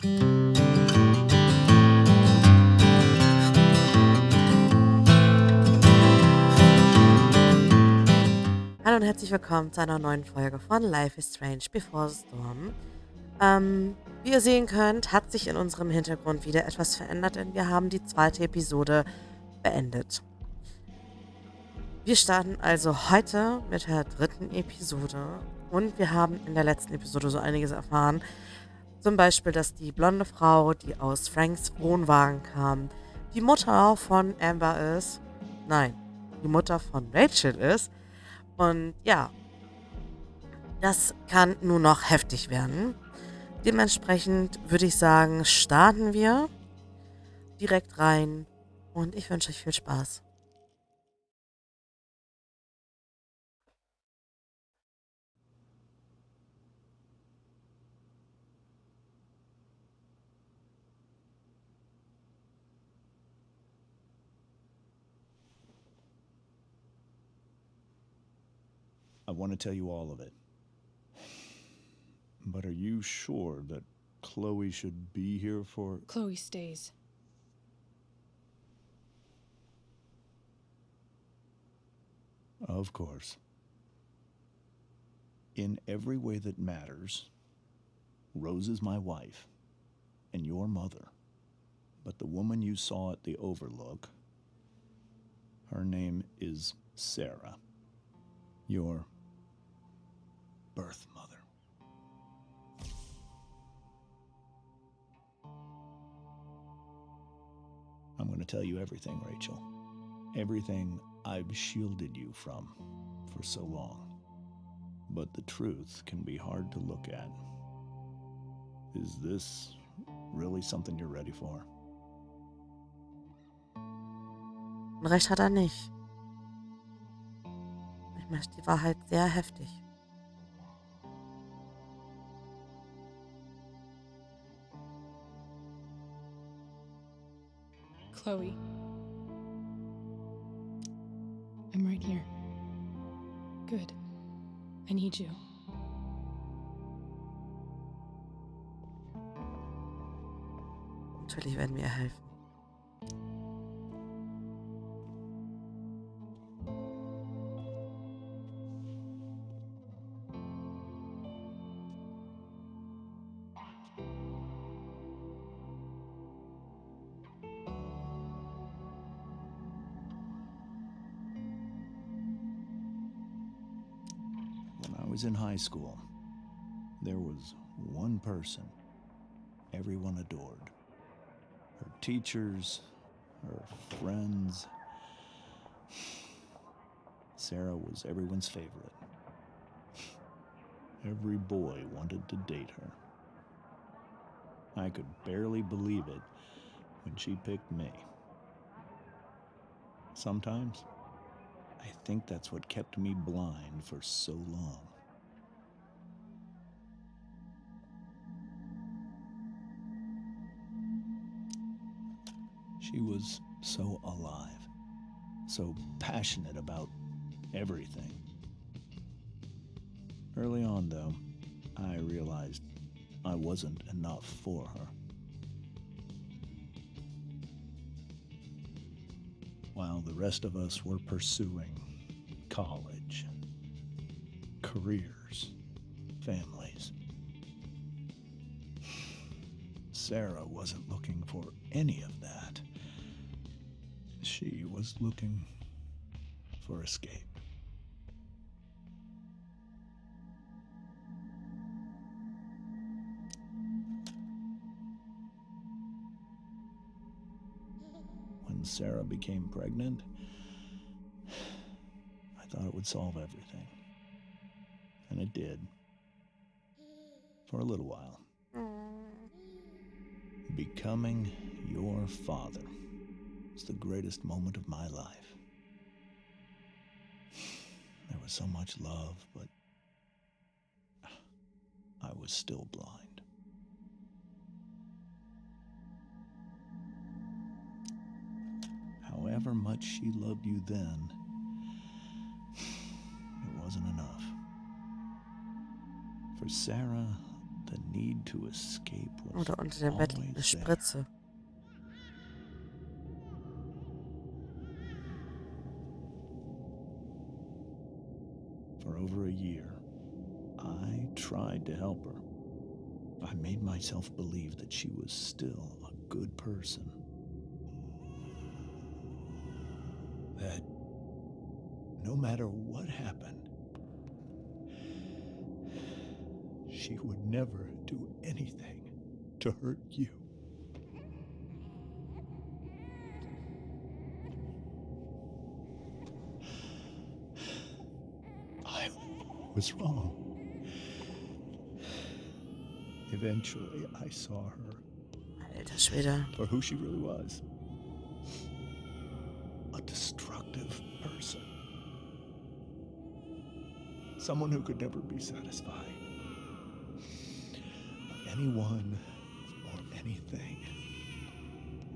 Hallo und herzlich willkommen zu einer neuen Folge von Life is Strange Before the Storm. Wie ihr sehen könnt, hat sich in unserem Hintergrund wieder etwas verändert, denn wir haben die zweite Episode beendet. Wir starten also heute mit der dritten Episode und wir haben in der letzten Episode so einiges erfahren. Zum Beispiel, dass die blonde Frau, die aus Franks Wohnwagen kam, die Mutter von Amber ist. Nein, die Mutter von Rachel ist. Und ja, das kann nur noch heftig werden. Dementsprechend würde ich sagen, starten wir direkt rein und ich wünsche euch viel Spaß. I want to tell you all of it. But are you sure that Chloe should be here for... Chloe stays. Of course. In every way that matters, Rose is my wife and your mother. But the woman you saw at the Overlook, her name is Sarah, your birth mother. I'm going to tell you everything, Rachel. Everything I've shielded you from for so long. But the truth can be hard to look at. Is this really something you're ready for? Und recht hat er nicht. Ich möchte die Wahrheit sehr heftig. Chloe. I'm right here. Good. I need you. Natürlich werden wir ihr helfen. When I was in high school, there was one person everyone adored. Her teachers, her friends. Sarah was everyone's favorite. Every boy wanted to date her. I could barely believe it when she picked me. Sometimes, I think that's what kept me blind for so long. She was so alive, so passionate about everything. Early on, though, I realized I wasn't enough for her. While the rest of us were pursuing college, careers, families, Sarah wasn't looking for any of that. She was looking for escape. When Sarah became pregnant, I thought it would solve everything. And it did. For a little while. Becoming your father was the greatest moment of my life. There was so much love, but I was still blind. However much she loved you then, it wasn't enough. For Sarah, the need to escape was Oder unter dem Bett liegt eine always there. Spritze. For over a year, I tried to help her. I made myself believe that she was still a good person. That no matter what happened, she would never do anything to hurt you. I was wrong. Eventually, I saw her Alter Schwede. for who she really was. A destructive person. Someone who could never be satisfied by anyone or anything.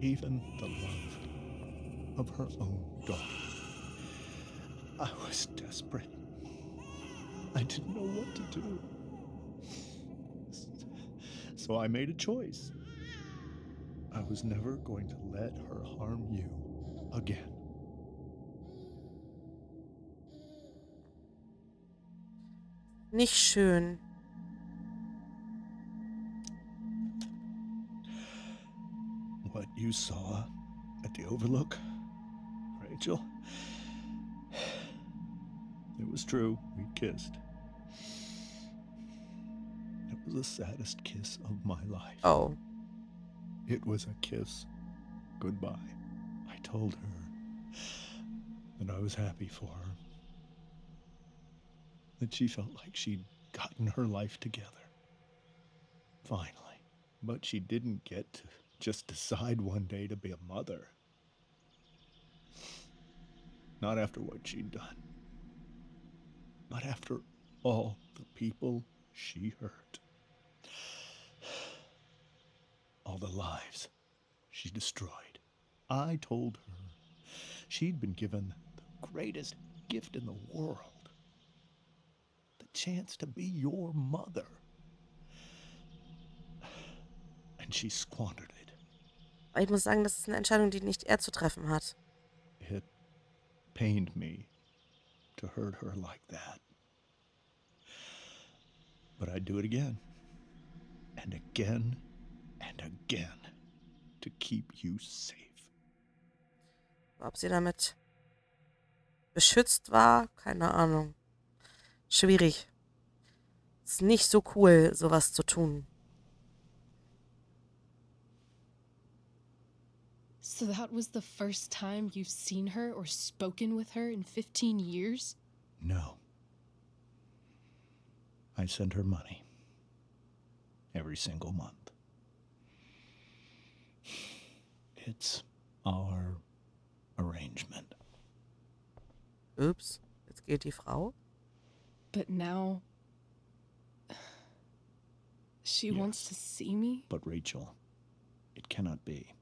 Even the love of her own daughter. I was desperate. I didn't know what to do. So I made a choice. I was never going to let her harm you again. Nicht schön. What you saw at the Overlook, Rachel, it was true. We kissed. It was the saddest kiss of my life. Oh. It was a kiss goodbye. I told her that I was happy for her. That she felt like she'd gotten her life together. Finally. But she didn't get to just decide one day to be a mother. Not after what she'd done. Not after all the people she hurt. All the lives she destroyed. I told her she'd been given the greatest gift in the world. The chance to be your mother. And she squandered it. Aber ich muss sagen, das ist eine Entscheidung, die nicht er zu treffen hat. It pained me to hurt her like that. But I'd do it again. And again and again to keep you safe. Ob sie damit beschützt war, keine Ahnung. Schwierig. Ist nicht so cool, sowas zu tun. So that was the first time you've seen her or spoken with her in 15 years? No. I sent her money. Every single month. It's our arrangement. Ups, jetzt geht die Frau. But now she wants Yes. to see me? But Rachel, it cannot be.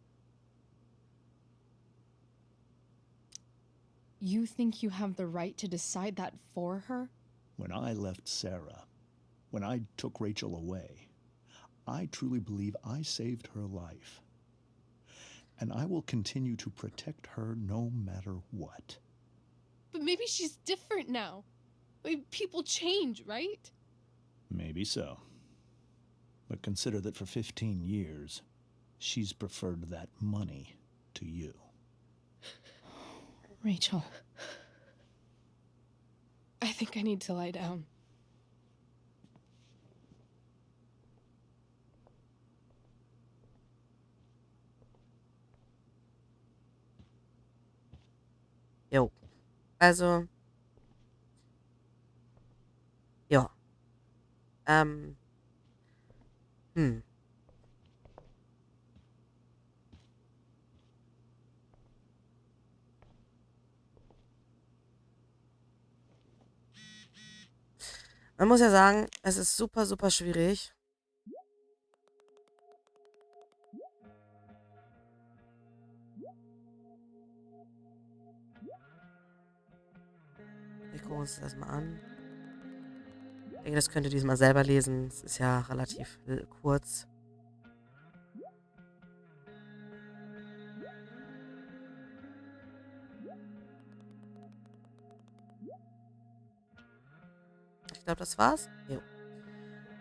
You think you have the right to decide that for her? When I left Sarah, when I took Rachel away, I truly believe I saved her life. And I will continue to protect her no matter what. But maybe she's different now. Maybe people change, right? Maybe so. But consider that for 15 years, she's preferred that money to you. Rachel, I think I need to lie down. Jo. Also. Ja. Hm. Man muss ja sagen, es ist super, super schwierig. Wir gucken uns das mal an. Ich denke, das könnt ihr diesmal selber lesen. Es ist ja relativ kurz. Ich glaube, das war's. Jo.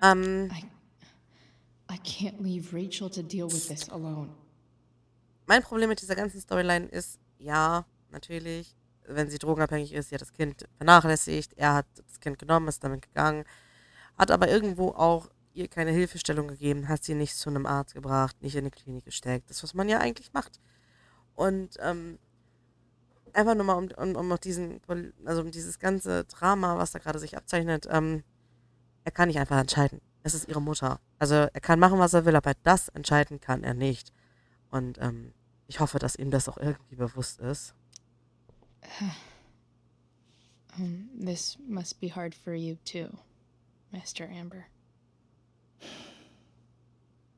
I can't leave Rachel to deal with this alone. Mein Problem mit dieser ganzen Storyline ist, ja, natürlich, wenn sie drogenabhängig ist, sie hat das Kind vernachlässigt, er hat das Kind genommen, ist damit gegangen, hat aber irgendwo auch ihr keine Hilfestellung gegeben, hat sie nicht zu einem Arzt gebracht, nicht in die Klinik gesteckt. Das, was man ja eigentlich macht. Und einfach nur mal um um dieses ganze Drama, was da gerade sich abzeichnet, er kann nicht einfach entscheiden. Es ist ihre Mutter. Also er kann machen, was er will, aber das entscheiden kann er nicht. Und ich hoffe, dass ihm das auch irgendwie bewusst ist. This must be hard for you too, Mr. Amber.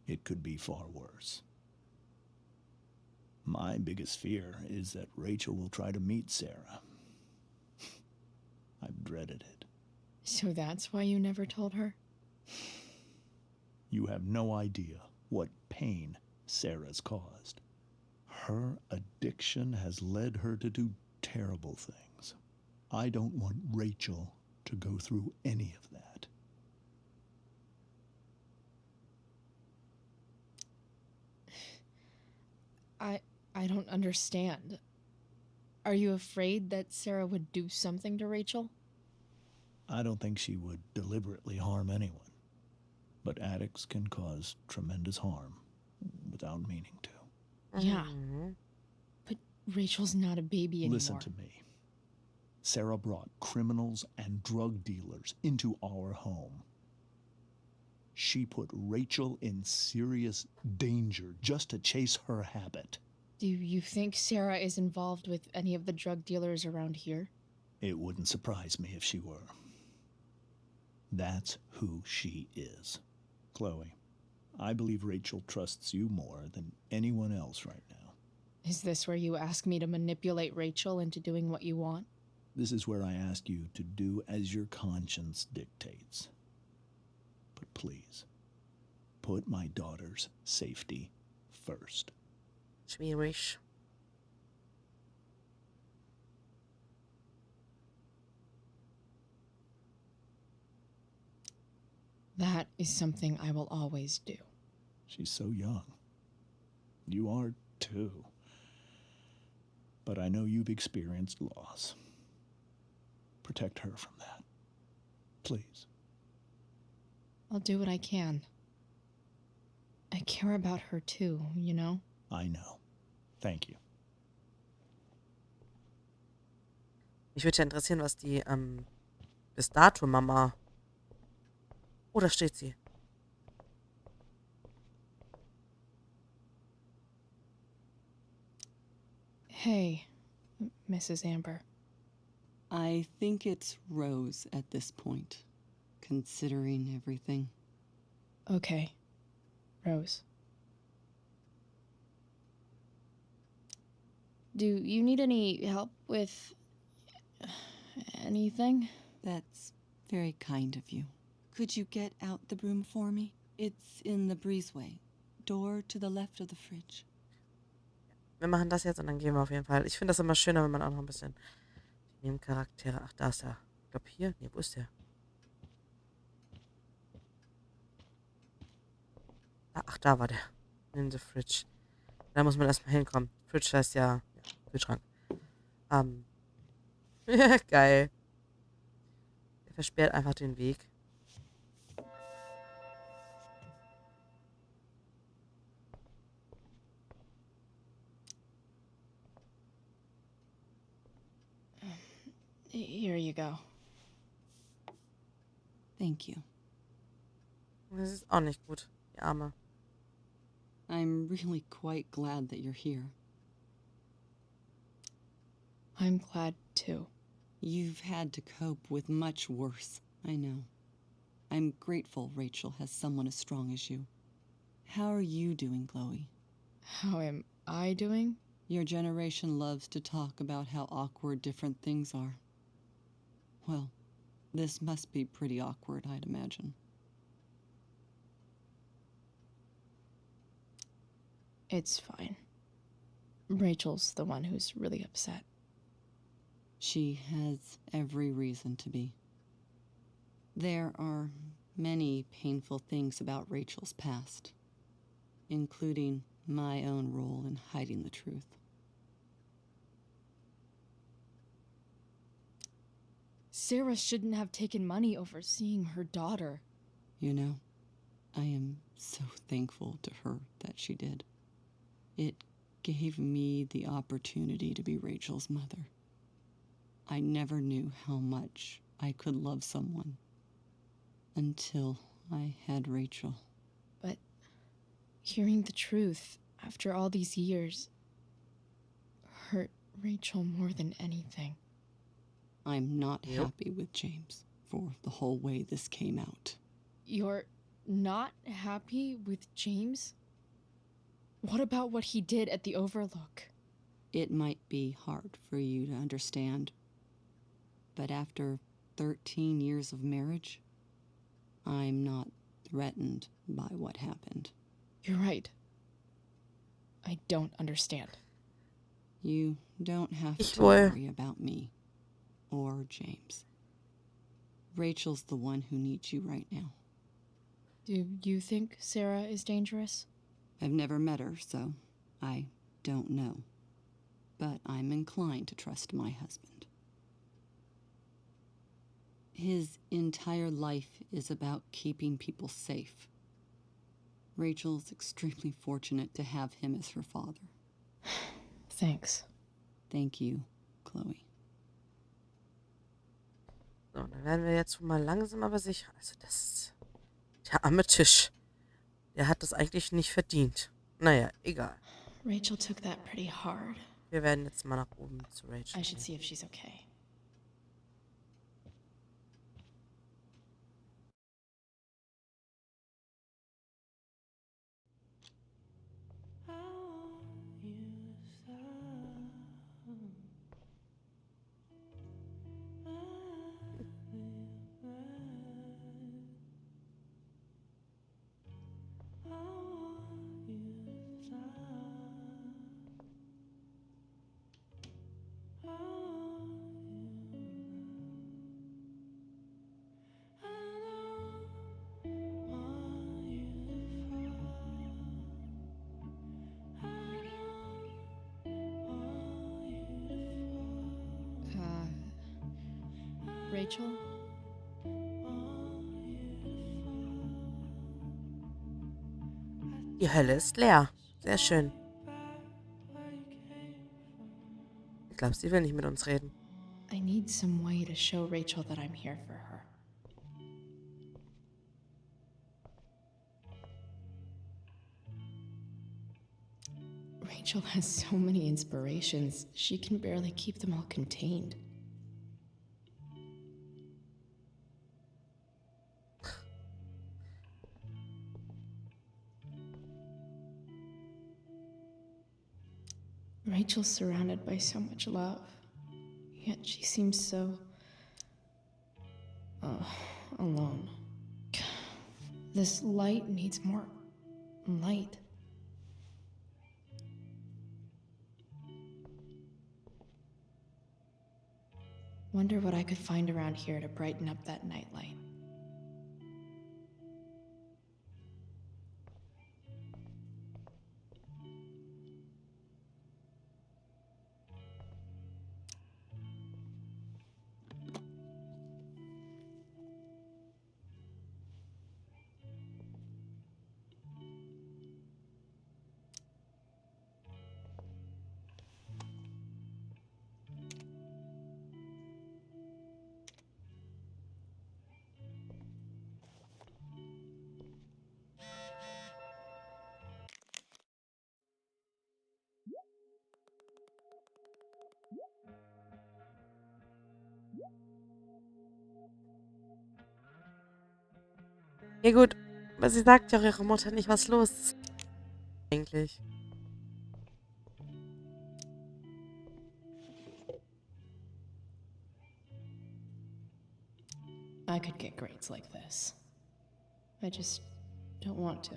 It could be far worse. My biggest fear is that Rachel will try to meet Sarah. I've dreaded it. So that's why you never told her? You have no idea what pain Sarah's caused. Her addiction has led her to do terrible things. I don't want Rachel to go through any of that. I don't understand. Are you afraid that Sarah would do something to Rachel? I don't think she would deliberately harm anyone. But addicts can cause tremendous harm without meaning to. Yeah. But Rachel's not a baby anymore. Listen to me. Sarah brought criminals and drug dealers into our home. She put Rachel in serious danger just to chase her habit. Do you think Sarah is involved with any of the drug dealers around here? It wouldn't surprise me if she were. That's who she is. Chloe, I believe Rachel trusts you more than anyone else right now. Is this where you ask me to manipulate Rachel into doing what you want? This is where I ask you to do as your conscience dictates. But please, put my daughter's safety first. Schwierig. That is something I will always do. She's so young. You are too. But I know you've experienced loss. Protect her from that. Please. I'll do what I can. I care about her too, you know? I know. Thank you. Mich würde ja interessieren, was die bis dato Mama. Oh, da steht sie. Hey, Mrs. Amber. I think it's Rose at this point, considering everything. Okay, Rose. Do you need any help with anything? That's very kind of you. Could you get out the broom for me? It's in the breezeway. Door to the left of the fridge. Wir machen das jetzt und dann gehen wir auf jeden Fall. Ich finde das immer schöner, wenn man auch noch ein bisschen die Nebencharaktere. Ach, da ist er. Ich glaube hier. Nee, wo ist der? Ach, da war der. In the fridge. Da muss man erstmal hinkommen. Fridge heißt ja Kühlschrank. Geil. Er versperrt einfach den Weg. Here you go. Thank you. Das ist auch nicht gut. Die Arme. I'm really quite glad that you're here. I'm glad too. You've had to cope with much worse, I know. I'm grateful Rachel has someone as strong as you. How are you doing, Chloe? How am I doing? Your generation loves to talk about how awkward different things are. Well, This must be pretty awkward, I'd imagine. It's fine. Rachel's the one who's really upset. She has every reason to be. There are many painful things about Rachel's past, including my own role in hiding the truth. Sarah shouldn't have taken money over seeing her daughter. You know, I am so thankful to her that she did. It gave me the opportunity to be Rachel's mother. I never knew how much I could love someone until I had Rachel. But hearing the truth after all these years hurt Rachel more than anything. I'm not happy with James for the whole way this came out. You're not happy with James? What about what he did at the Overlook? It might be hard for you to understand, but after 13 years of marriage, I'm not threatened by what happened. You're right. I don't understand. You don't have Ich to wohl. worry about me or James. Rachel's the one who needs you right now. Do you think Sarah is dangerous? I've never met her, so I don't know. But I'm inclined to trust my husband. His entire life is about keeping people safe. Rachel's extremely fortunate to have him as her father. Thanks. Thank you, Chloe. So, dann werden wir jetzt mal langsam aber sicher. Also das ist der arme Tisch. Der hat das eigentlich nicht verdient. Naja, egal. Rachel took that pretty hard. Wir werden jetzt mal nach oben zu Rachel I should gehen. see if she's okay. Rachel? Die Hölle ist leer. Sehr schön. Ich glaube, sie will nicht mit uns reden. I need some way to show Rachel that I'm here for her. Rachel has so many inspirations, she can barely keep them all contained. Rachel's surrounded by so much love, yet she seems so alone. This light needs more light. Wonder what I could find around here to brighten up that nightlight. Ja gut, aber sie sagt ja auch ihrer Mutter nicht, was los ist. Eigentlich. I could get grades like this. I just don't want to.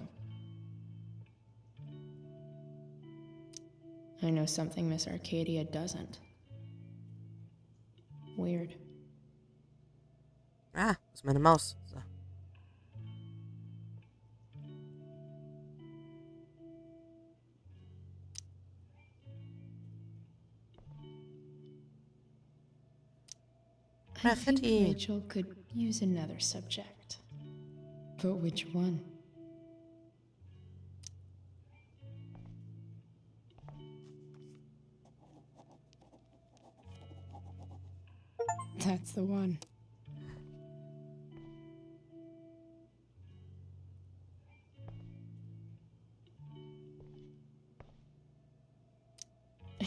I know something Miss Arcadia doesn't. Weird. Ah, das ist meine Maus. So. I think Graffiti. Rachel could use another subject. But which one? That's the one.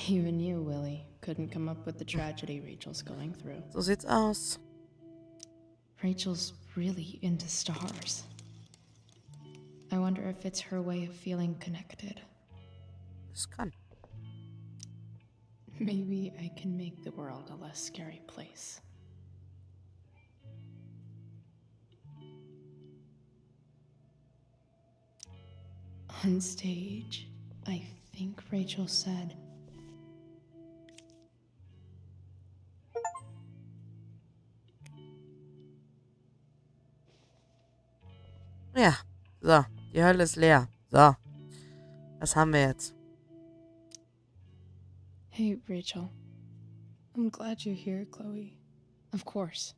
Even you, Willie, couldn't come up with the tragedy Rachel's going through. So sieht's aus. Rachel's really into stars. I wonder if it's her way of feeling connected. Das kann. Maybe I can make the world a less scary place. On stage, I think Rachel said, Ja, so. Die Hölle ist leer. So. Was haben wir jetzt? "Hey, Rachel. I'm glad you're here, Chloe. Of course.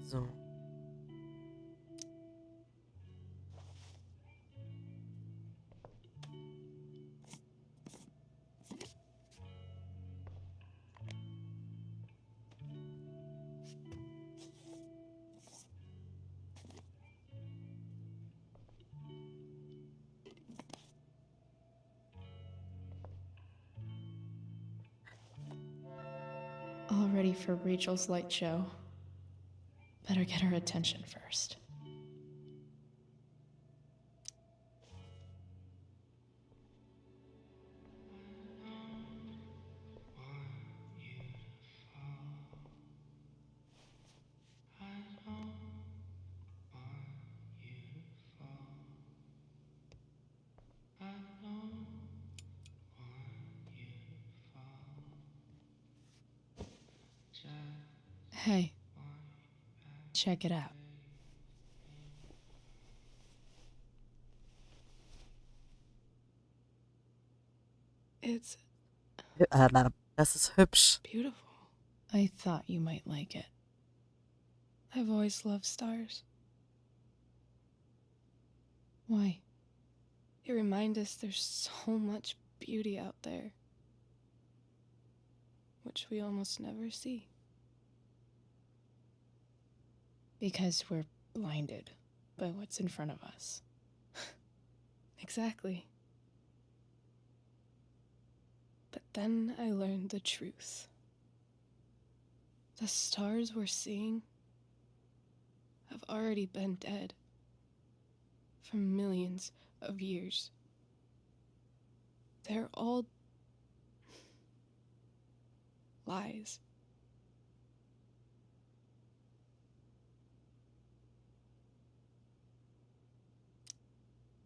So. All ready for Rachel's light show. Better get her attention first." Hey, check it out. It's Das ist hübsch. beautiful. I thought you might like it. I've always loved stars. Why? They remind us there's so much beauty out there, which we almost never see. Because we're blinded by what's in front of us. Exactly. But then I learned the truth. The stars we're seeing have already been dead for millions of years. They're all lies.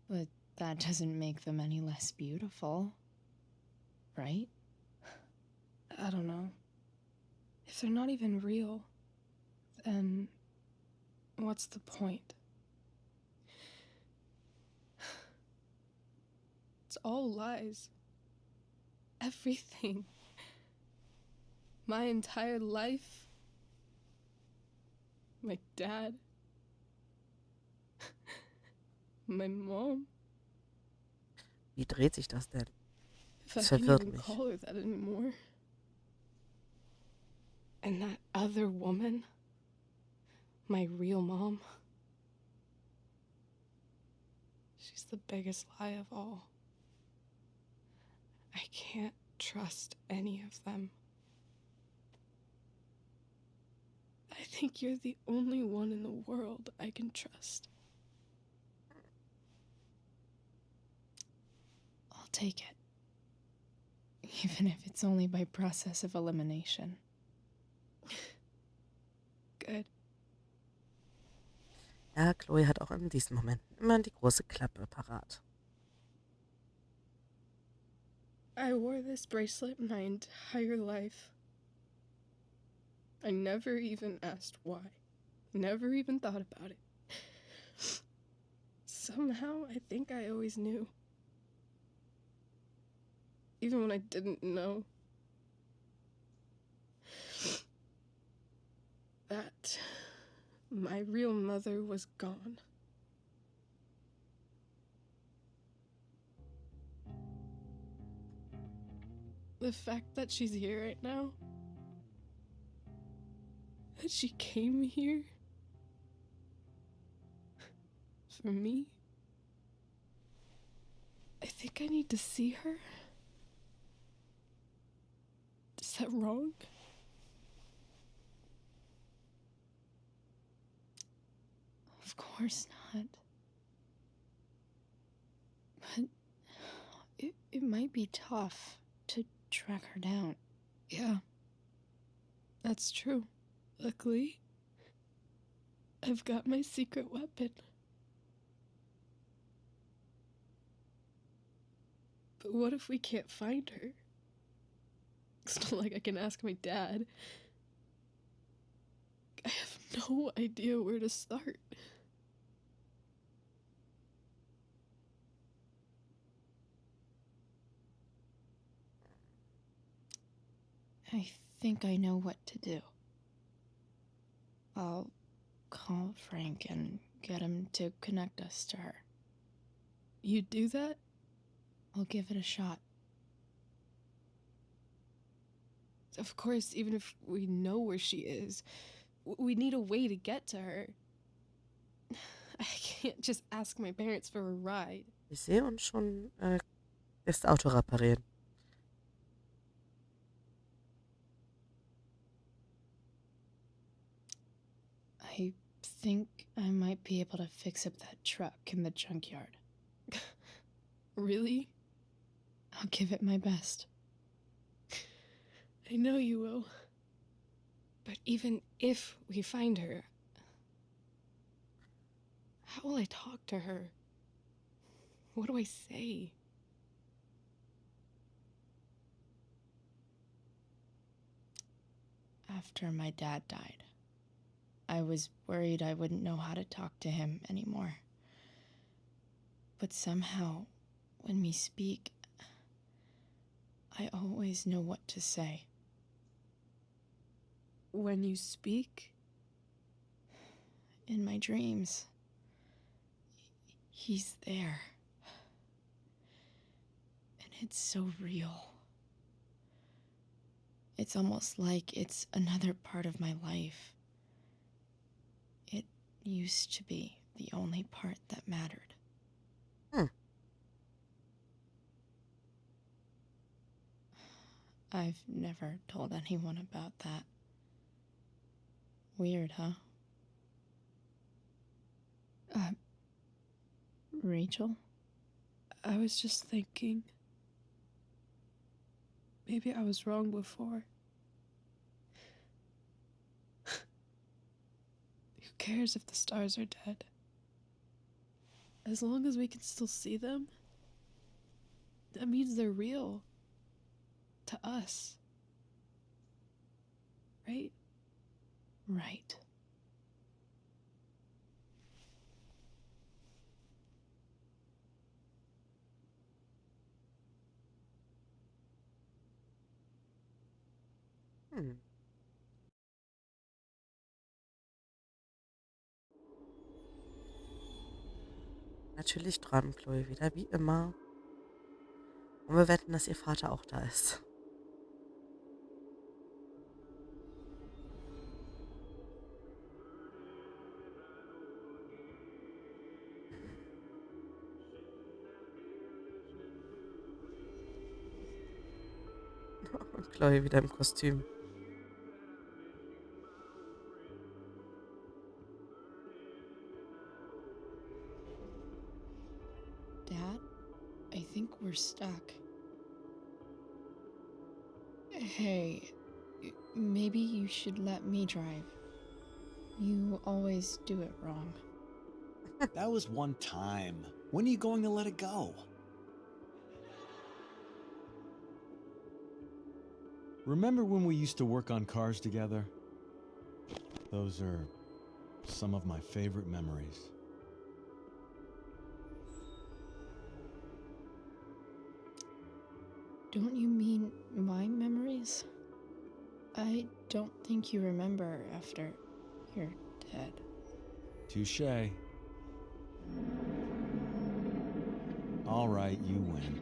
But that doesn't make them any less beautiful, right? I don't know. If they're not even real, then what's the point? It's all lies. Everything. My entire life. My dad. My mom. Wie dreht sich das denn? If I Das can verwirrt even mich. call her that anymore. And that other woman, my real mom, she's the biggest lie of all. I can't trust any of them. I think you're the only one in the world I can trust. I'll take it. Even if it's only by process of elimination. Good. Ja, Chloe hat auch in diesen Momenten immer die große Klappe parat. I wore this bracelet my entire life. I never even asked why. Never even thought about it. Somehow, I think I always knew. Even when I didn't know. That my real mother was gone. The fact that she's here right now, that she came here for me, I think I need to see her. Is that wrong? Of course not. But it might be tough to track her down. Yeah, that's true. Luckily, I've got my secret weapon. But what if we can't find her? It's not like I can ask my dad. I have no idea where to start. I think I know what to do. I'll call Frank and get him to connect us to her. You do that? I'll give it a shot. Of course, even if we know where she is, we need a way to get to her. I can't just ask my parents for a ride. Ich sehe uns schon das Auto reparieren. I think I might be able to fix up that truck in the junkyard. Really? I'll give it my best. I know you will. But even if we find her, how will I talk to her? What do I say? After my dad died, I was worried I wouldn't know how to talk to him anymore. But somehow, when we speak, I always know what to say. When you speak? In my dreams. He's there. And it's so real. It's almost like it's another part of my life. It used to be the only part that mattered. I've never told anyone about that. Weird, huh? Rachel? I was just thinking. Maybe I was wrong before. Who cares if the stars are dead? As long as we can still see them, that means they're real. To us. Right? Right. Natürlich träumt Chloe wieder, wie immer. Und wir wetten, dass ihr Vater auch da ist. Und Chloe wieder im Kostüm. I think we're stuck. Hey, maybe you should let me drive. You always do it wrong. That was one time. When are you going to let it go? Remember when we used to work on cars together? Those are some of my favorite memories. Don't you mean my memories? I don't think you remember after you're dead. Touché. All right, you win.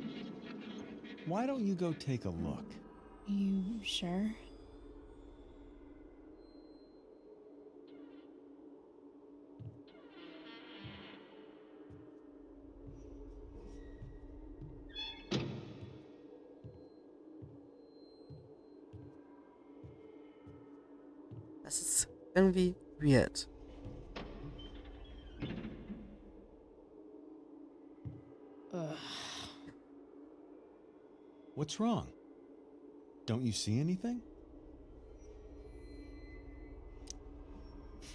Why don't you go take a look? You sure? Das ist irgendwie weird. Ugh. What's wrong? Don't you see anything?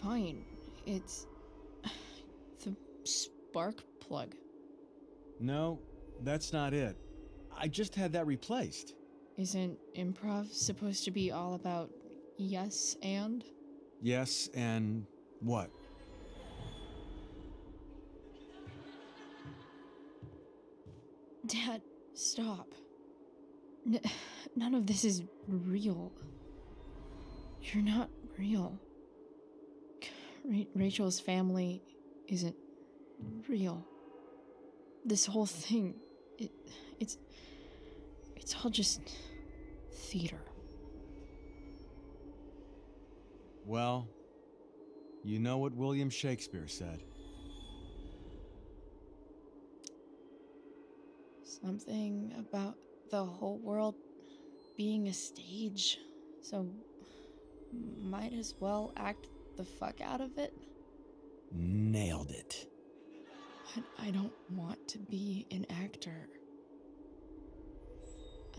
Fine. It's the spark plug. No, that's not it. I just had that replaced. Isn't improv supposed to be all about yes and? Yes, and what? Dad, stop. None of this is real. You're not real. Rachel's family isn't real. This whole thing, it's all just theater. Well, you know what William Shakespeare said. Something about the whole world being a stage, so might as well act the fuck out of it. Nailed it. But I don't want to be an actor.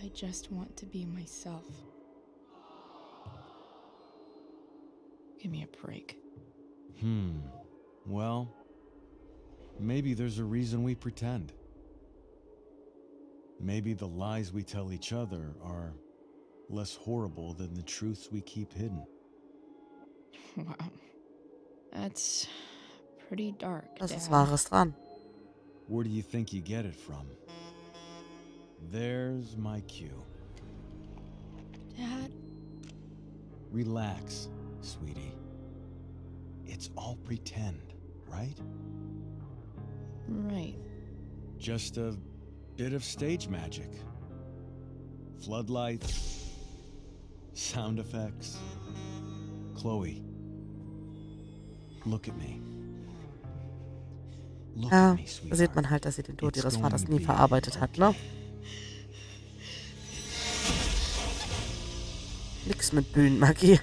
I just want to be myself. Give me a break. Well, maybe there's a reason we pretend. Maybe the lies we tell each other are less horrible than the truths we keep hidden. Wow. That's pretty dark, Das Dad. ist Wahres dran. Where do you think you get it from? There's my cue. Dad? Relax, sweetie. It's all pretend, right? Right. Just a bit of stage magic. Floodlights, sound effects. Chloe, look at me. Look Ja, at me, da sweetheart. sieht man halt, dass sie den Tod It's ihres going Vaters to nie be verarbeitet hat, ne? Nix mit Bühnenmagie.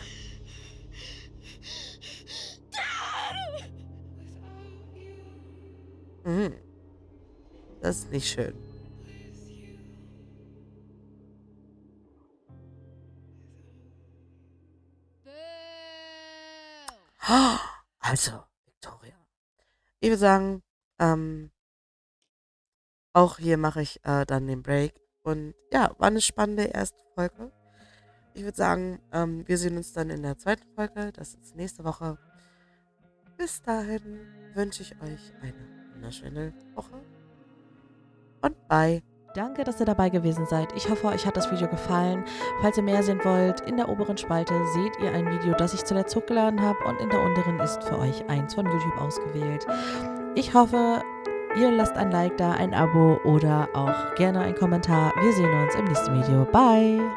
Mhm. Das ist nicht schön. Also, Victoria. Ich würde sagen, auch hier mache ich dann den Break. Und ja, war eine spannende erste Folge. Ich würde sagen, wir sehen uns dann in der zweiten Folge. Das ist nächste Woche. Bis dahin wünsche ich euch eine wunderschöne Woche. Und bye. Danke, dass ihr dabei gewesen seid. Ich hoffe, euch hat das Video gefallen. Falls ihr mehr sehen wollt, in der oberen Spalte seht ihr ein Video, das ich zuletzt hochgeladen habe. Und in der unteren ist für euch eins von YouTube ausgewählt. Ich hoffe, ihr lasst ein Like da, ein Abo oder auch gerne einen Kommentar. Wir sehen uns im nächsten Video. Bye!